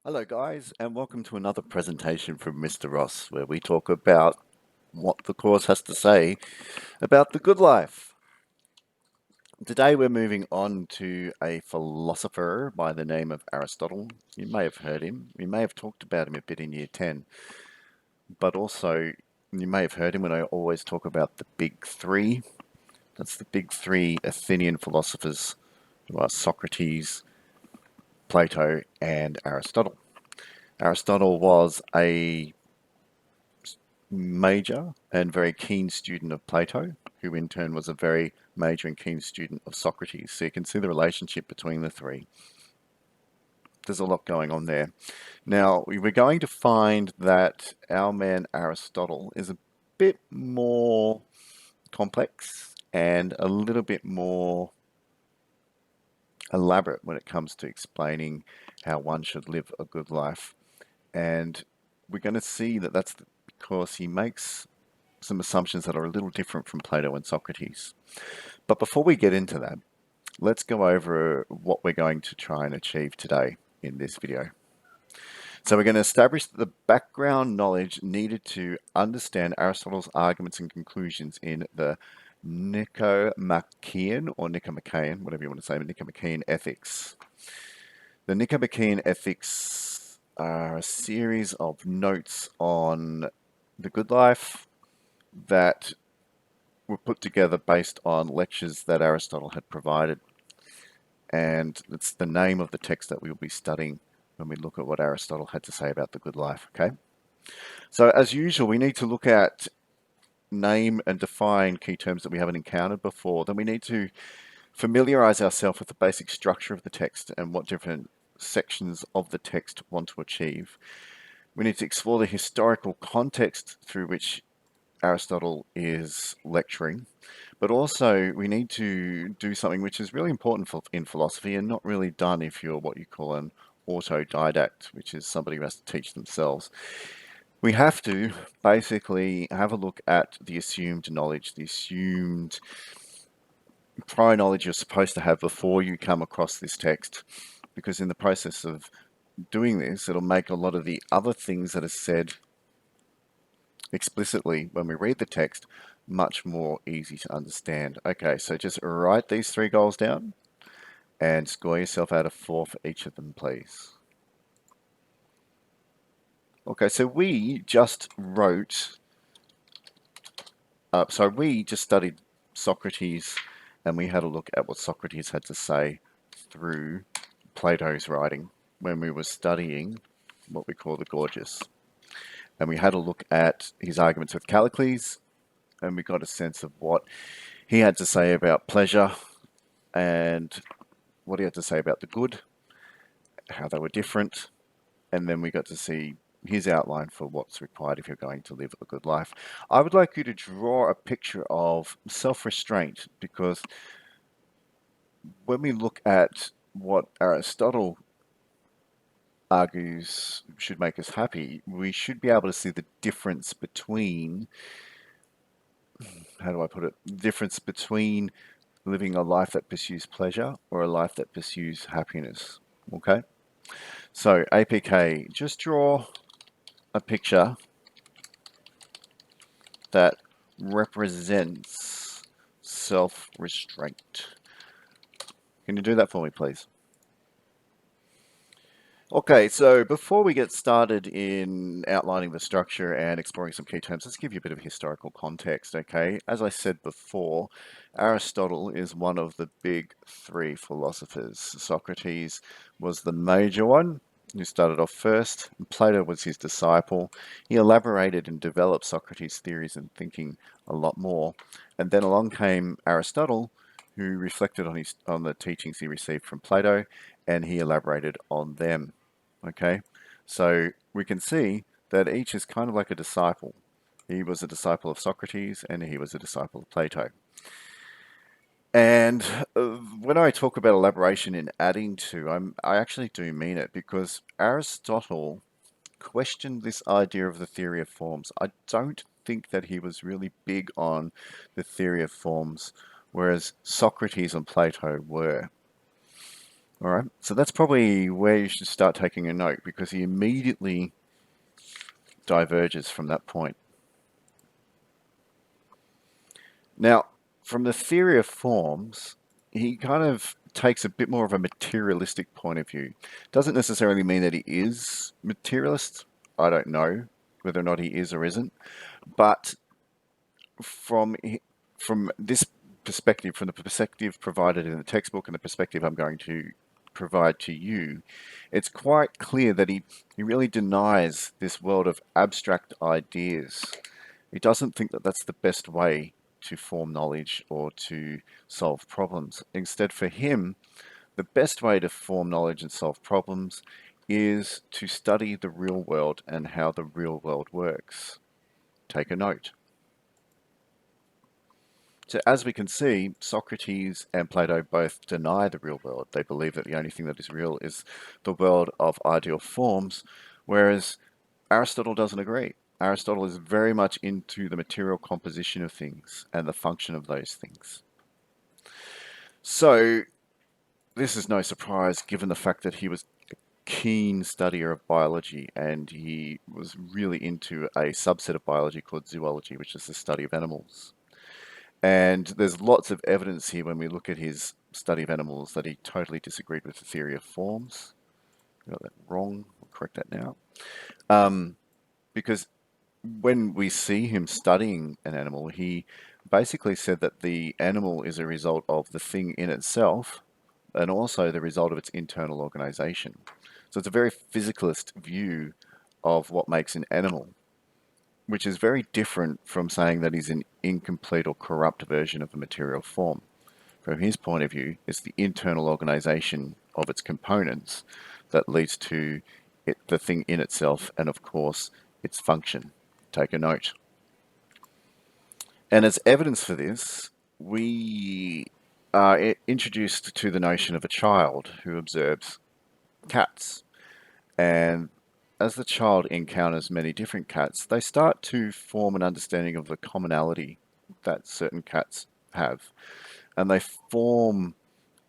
Hello, guys, and welcome to another presentation from Mr. Ross, where we talk about what the course has to say about the good life. Today, we're moving on to a philosopher by the name of Aristotle. You may have heard him, we may have talked about him a bit in year 10, but also you may have heard him when I always talk about the big three. That's the big three Athenian philosophers who are Socrates, Plato, and Aristotle. Aristotle was a major and very keen student of Plato, who in turn was a very major and keen student of Socrates. So you can see the relationship between the three. There's a lot going on there. Now, we're going to find that our man Aristotle is a bit more complex and a little bit more elaborate when it comes to explaining how one should live a good life. And we're going to see that that's because he makes some assumptions that are a little different from Plato and Socrates. But before we get into that, let's go over what we're going to try and achieve today in this video. So we're going to establish the background knowledge needed to understand Aristotle's arguments and conclusions in the Nicomachean or Nicomachean, whatever you want to say, Nicomachean ethics. The Nicomachean ethics are a series of notes on the good life that were put together based on lectures that Aristotle had provided. And it's the name of the text that we'll be studying when we look at what Aristotle had to say about the good life, okay? So as usual, we need to look at name and define key terms that we haven't encountered before. Then we need to familiarize ourselves with the basic structure of the text and what different sections of the text want to achieve. We need to explore the historical context through which Aristotle is lecturing, but also we need to do something which is really important in philosophy and not really done if you're what you call an autodidact, which is somebody who has to teach themselves. We have to basically have a look at the assumed knowledge, the assumed prior knowledge you're supposed to have before you come across this text, because in the process of doing this, it'll make a lot of the other things that are said explicitly when we read the text much more easy to understand. Okay, so just write these three goals down and score yourself out of 4 for each of them, please. Okay, so we just we just studied Socrates and we had a look at what Socrates had to say through Plato's writing when we were studying what we call the Gorgias. And we had a look at his arguments with Callicles, and we got a sense of what he had to say about pleasure and what he had to say about the good, how they were different, and then we got to see his outline for what's required if you're going to live a good life. I would like you to draw a picture of self-restraint, because when we look at what Aristotle argues should make us happy, we should be able to see the difference between, how do I put it, the difference between living a life that pursues pleasure or a life that pursues happiness. Okay? So, APK, just draw a picture that represents self-restraint. Can you do that for me, please? Okay, so before we get started in outlining the structure and exploring some key terms, let's give you a bit of historical context, okay? As I said before, Aristotle is one of the big three philosophers. Socrates was the major one, who started off first. Plato was his disciple. He elaborated and developed Socrates' theories and thinking a lot more. And then along came Aristotle, who reflected on the teachings he received from Plato, and he elaborated on them. Okay, so we can see that each is kind of like a disciple. He was a disciple of Socrates and he was a disciple of Plato. And when I talk about elaboration in adding to, I actually do mean it, because Aristotle questioned this idea of the theory of forms. I don't think that he was really big on the theory of forms, whereas Socrates and Plato were. All right, so that's probably where you should start taking a note, because he immediately diverges from that point. Now, from the theory of forms, he kind of takes a bit more of a materialistic point of view. Doesn't necessarily mean that he is materialist. I don't know whether or not he is or isn't. But from from this perspective, from the perspective provided in the textbook and the perspective I'm going to provide to you, it's quite clear that he really denies this world of abstract ideas. He doesn't think that that's the best way to form knowledge or to solve problems. Instead, for him, the best way to form knowledge and solve problems is to study the real world and how the real world works. Take a note. So as we can see, Socrates and Plato both deny the real world. They believe that the only thing that is real is the world of ideal forms, whereas Aristotle doesn't agree. Aristotle is very much into the material composition of things and the function of those things. So this is no surprise given the fact that he was a keen studier of biology, and he was really into a subset of biology called zoology, which is the study of animals. And there's lots of evidence here when we look at his study of animals that he totally disagreed with the theory of forms. I got that wrong. I'll correct that now. Because when we see him studying an animal, he basically said that the animal is a result of the thing in itself and also the result of its internal organization. So it's a very physicalist view of what makes an animal, which is very different from saying that he's an incomplete or corrupt version of a material form. From his point of view, it's the internal organization of its components that leads to the thing in itself and, of course, its function. Take a note. And as evidence for this, we are introduced to the notion of a child who observes cats. And as the child encounters many different cats, they start to form an understanding of the commonality that certain cats have. And they form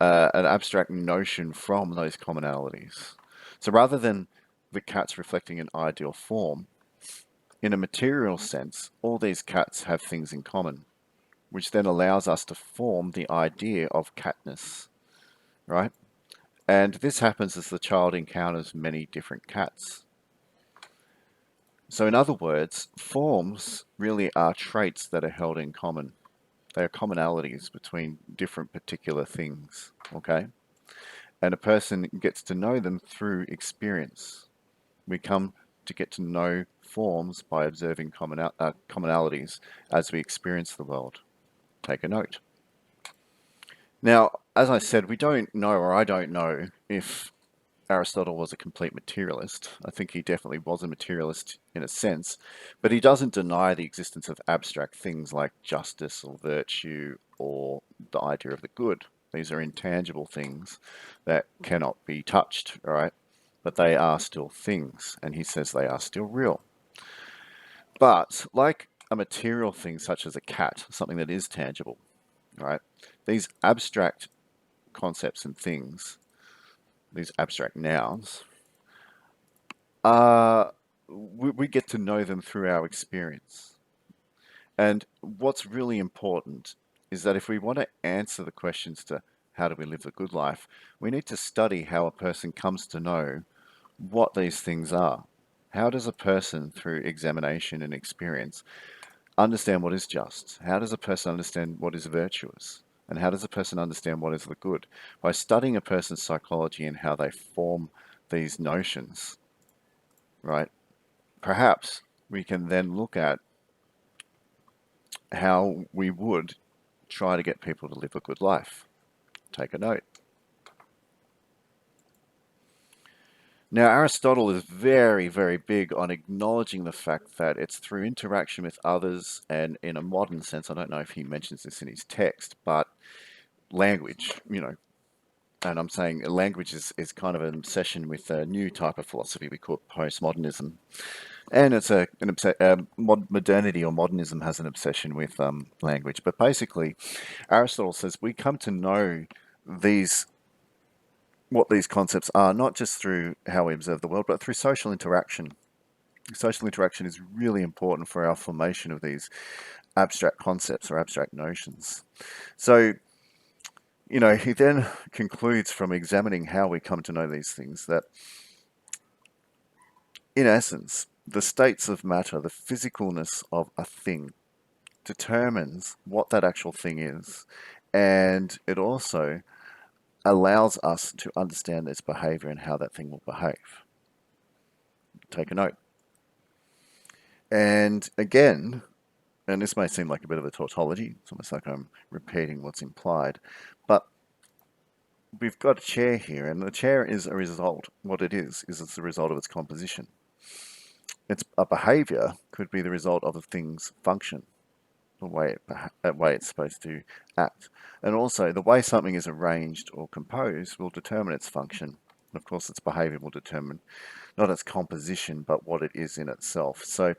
an abstract notion from those commonalities. So rather than the cats reflecting an ideal form, in a material sense, all these cats have things in common, which then allows us to form the idea of catness, right? And this happens as the child encounters many different cats. So in other words, forms really are traits that are held in common. They are commonalities between different particular things, okay? And a person gets to know them through experience. We come to get to know forms by observing commonalities as we experience the world. Take a note. Now, as I said, we don't know, or I don't know, if Aristotle was a complete materialist. I think he definitely was a materialist in a sense, but he doesn't deny the existence of abstract things like justice or virtue or the idea of the good. These are intangible things that cannot be touched, all right? But they are still things, and he says they are still real. But like a material thing such as a cat, something that is tangible, right? These abstract concepts and things, these abstract nouns, we get to know them through our experience. And what's really important is that if we want to answer the questions to how do we live the good life, we need to study how a person comes to know what these things are. How does a person, through examination and experience, understand what is just? How does a person understand what is virtuous? And how does a person understand what is the good? By studying a person's psychology and how they form these notions, right? Perhaps we can then look at how we would try to get people to live a good life. Take a note. Now, Aristotle is very, very big on acknowledging the fact that it's through interaction with others, and in a modern sense, I don't know if he mentions this in his text, but language, and I'm saying language is kind of an obsession with a new type of philosophy we call postmodernism. And it's modernity or modernism has an obsession with language. But basically, Aristotle says we come to know these what these concepts are, not just through how we observe the world, but through social interaction. Social interaction is really important for our formation of these abstract concepts or abstract notions. So, he then concludes from examining how we come to know these things that, in essence, the states of matter, the physicalness of a thing, determines what that actual thing is. And it also allows us to understand its behavior and how that thing will behave. Take a note. And again, and this may seem like a bit of a tautology, it's almost like I'm repeating what's implied, but we've got a chair here, and the chair is a result. What it is it's the result of its composition. Its a behavior could be the result of a thing's function, the way it's supposed to act. And also, the way something is arranged or composed will determine its function. Of course, its behavior will determine not its composition, but what it is in itself. So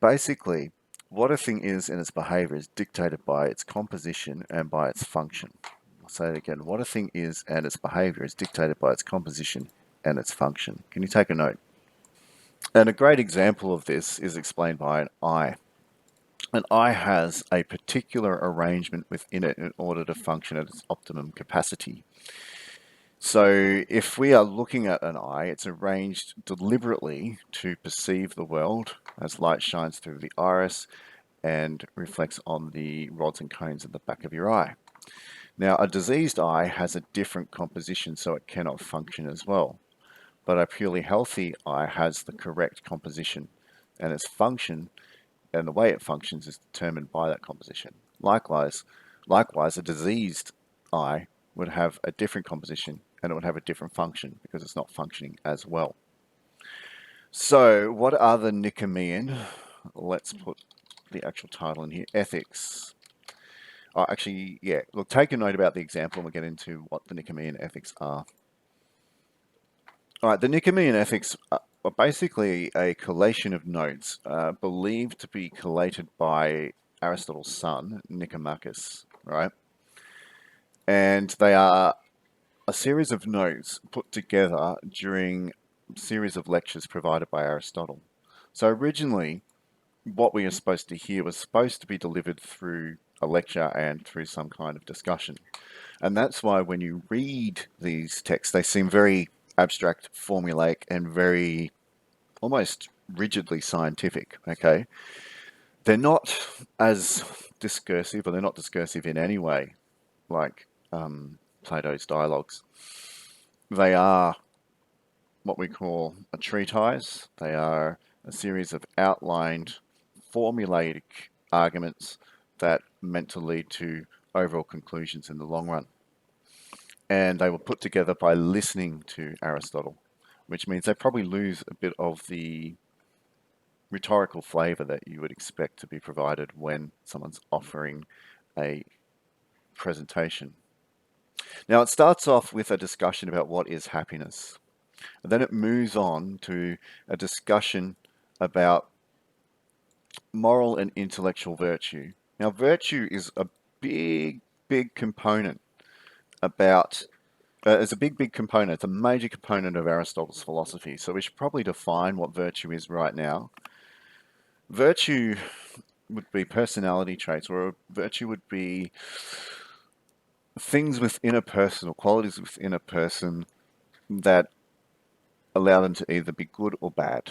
basically, what a thing is in its behavior is dictated by its composition and by its function. I'll say it again. What a thing is and its behavior is dictated by its composition and its function. Can you take a note? And a great example of this is explained by an eye. An eye has a particular arrangement within it in order to function at its optimum capacity. So if we are looking at an eye, it's arranged deliberately to perceive the world as light shines through the iris and reflects on the rods and cones at the back of your eye. Now, a diseased eye has a different composition, so it cannot function as well. But a purely healthy eye has the correct composition, and its function and the way it functions is determined by that composition. Likewise, a diseased eye would have a different composition and it would have a different function because it's not functioning as well. So, what are the Nicomachean? Let's put the actual title in here, ethics. Oh, actually, yeah, look, take a note about the example and we'll get into what the Nicomachean ethics are. All right, the Nicomachean ethics are basically a collation of notes believed to be collated by Aristotle's son, Nicomachus, right? And they are a series of notes put together during a series of lectures provided by Aristotle. So originally, what we are supposed to hear was supposed to be delivered through a lecture and through some kind of discussion. And that's why when you read these texts, they seem very abstract, formulaic, and very almost rigidly scientific, okay? They're not as discursive, or they're not discursive in any way, like Plato's dialogues. They are what we call a treatise. They are a series of outlined, formulaic arguments that are meant to lead to overall conclusions in the long run. And they were put together by listening to Aristotle, which means they probably lose a bit of the rhetorical flavour that you would expect to be provided when someone's offering a presentation. Now, it starts off with a discussion about what is happiness. And then it moves on to a discussion about moral and intellectual virtue. Now, virtue is a big, big component about it's a big component. It's a major component of Aristotle's philosophy. So we should probably define what virtue is right now. Virtue would be personality traits, or virtue would be things within a person or qualities within a person that allow them to either be good or bad.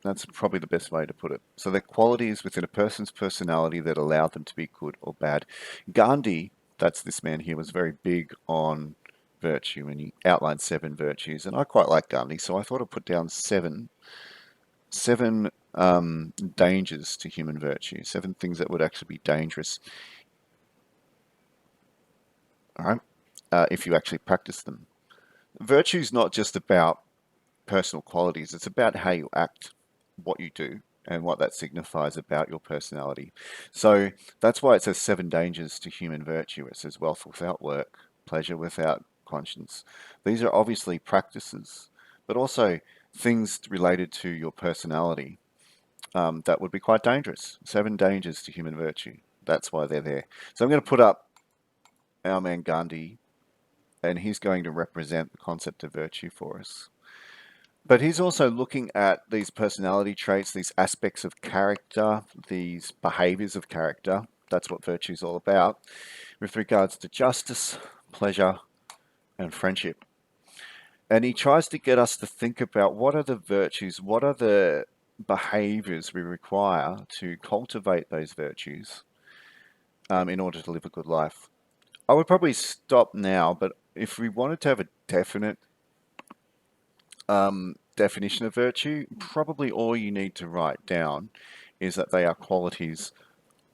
That's probably the best way to put it. So they're qualities within a person's personality that allow them to be good or bad. Gandhi, that's this man here, was very big on virtue, and he outlined 7 virtues. And I quite like Gandhi, so I thought I'd put down seven dangers to human virtue, 7 things that would actually be dangerous, all right, if you actually practice them. Virtue is not just about personal qualities, it's about how you act, what you do, and what that signifies about your personality. So that's why it says 7 dangers to human virtue. It says wealth without work, pleasure without conscience. These are obviously practices, but also things related to your personality that would be quite dangerous. 7 dangers to human virtue. That's why they're there. So I'm going to put up our man Gandhi and he's going to represent the concept of virtue for us. But he's also looking at these personality traits, these aspects of character, these behaviors of character. That's what virtue is all about, with regards to justice, pleasure, and friendship. And he tries to get us to think about what are the virtues, what are the behaviors we require to cultivate those virtues in order to live a good life. I would probably stop now, but if we wanted to have a definite definition of virtue, probably all you need to write down is that they are qualities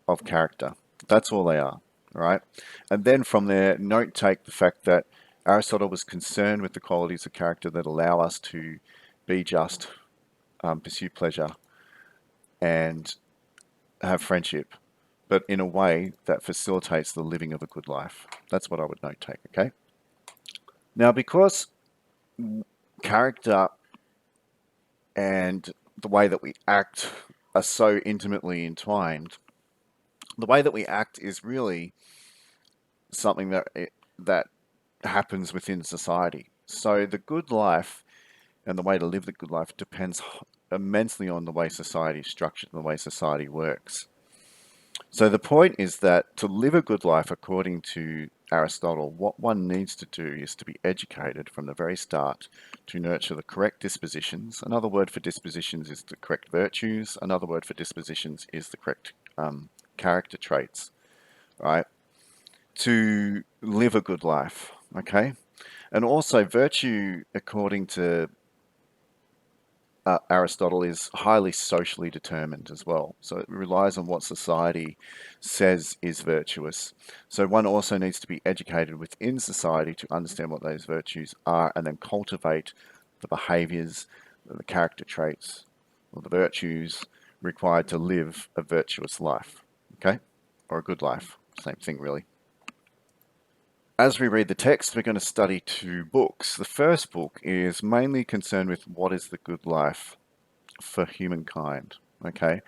of character. That's all they are, right? And then from there, note take the fact that Aristotle was concerned with the qualities of character that allow us to be just, pursue pleasure, and have friendship, but in a way that facilitates the living of a good life. That's what I would note take, okay? Now, because character and the way that we act are so intimately entwined, the way that we act is really something that happens within society. So the good life and the way to live the good life depends immensely on the way society is structured and the way society works. So the point is that to live a good life, according to Aristotle, what one needs to do is to be educated from the very start to nurture the correct dispositions. Another word for dispositions is the correct virtues. Another word for dispositions is the correct character traits, right? To live a good life, okay? And also virtue, according to Aristotle, is highly socially determined as well. So it relies on what society says is virtuous. So one also needs to be educated within society to understand what those virtues are and then cultivate the behaviors, the character traits, or the virtues required to live a virtuous life, okay? Or a good life, same thing really. As we read the text, we're going to study two books. The first book is mainly concerned with what is the good life for humankind, okay?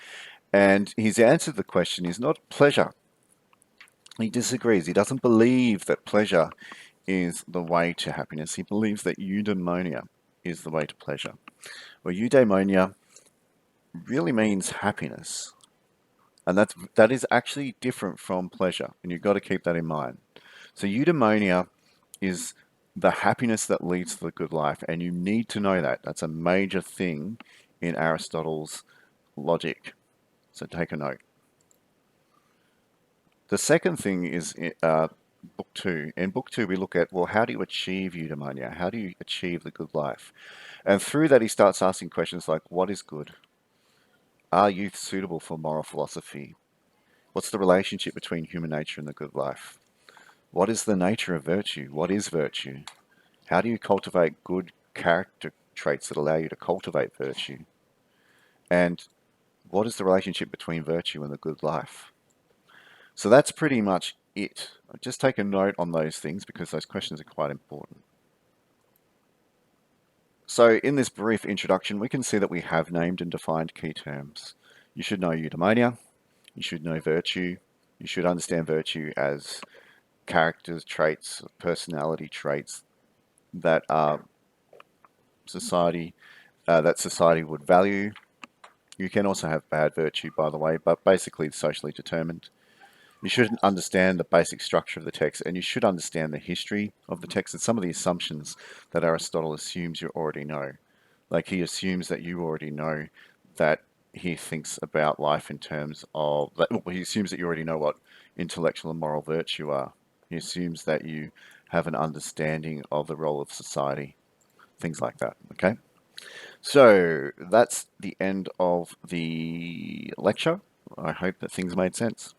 And his answer to the question is not pleasure. He disagrees. He doesn't believe that pleasure is the way to happiness. He believes that eudaimonia is the way to pleasure. Well, eudaimonia really means happiness. And that is actually different from pleasure, and you've got to keep that in mind. So eudaimonia is the happiness that leads to the good life, and you need to know that. That's a major thing in Aristotle's logic. So take a note. The second thing is book two. In book two, we look at, well, how do you achieve eudaimonia? How do you achieve the good life? And through that, he starts asking questions like, what is good? Are youth suitable for moral philosophy? What's the relationship between human nature and the good life? What is the nature of virtue? What is virtue? How do you cultivate good character traits that allow you to cultivate virtue? And what is the relationship between virtue and the good life? So that's pretty much it. Just take a note on those things because those questions are quite important. So in this brief introduction, we can see that we have named and defined key terms. You should know eudaimonia, you should know virtue, you should understand virtue as characters, traits, personality traits that society would value. You can also have bad virtue, by the way, but basically socially determined. You should understand the basic structure of the text, and you should understand the history of the text and some of the assumptions that Aristotle assumes you already know. Like he assumes that you already know that he thinks about life in terms of, well, he assumes that you already know what intellectual and moral virtue are. He assumes that you have an understanding of the role of society, things like that, okay? So that's the end of the lecture. I hope that things made sense.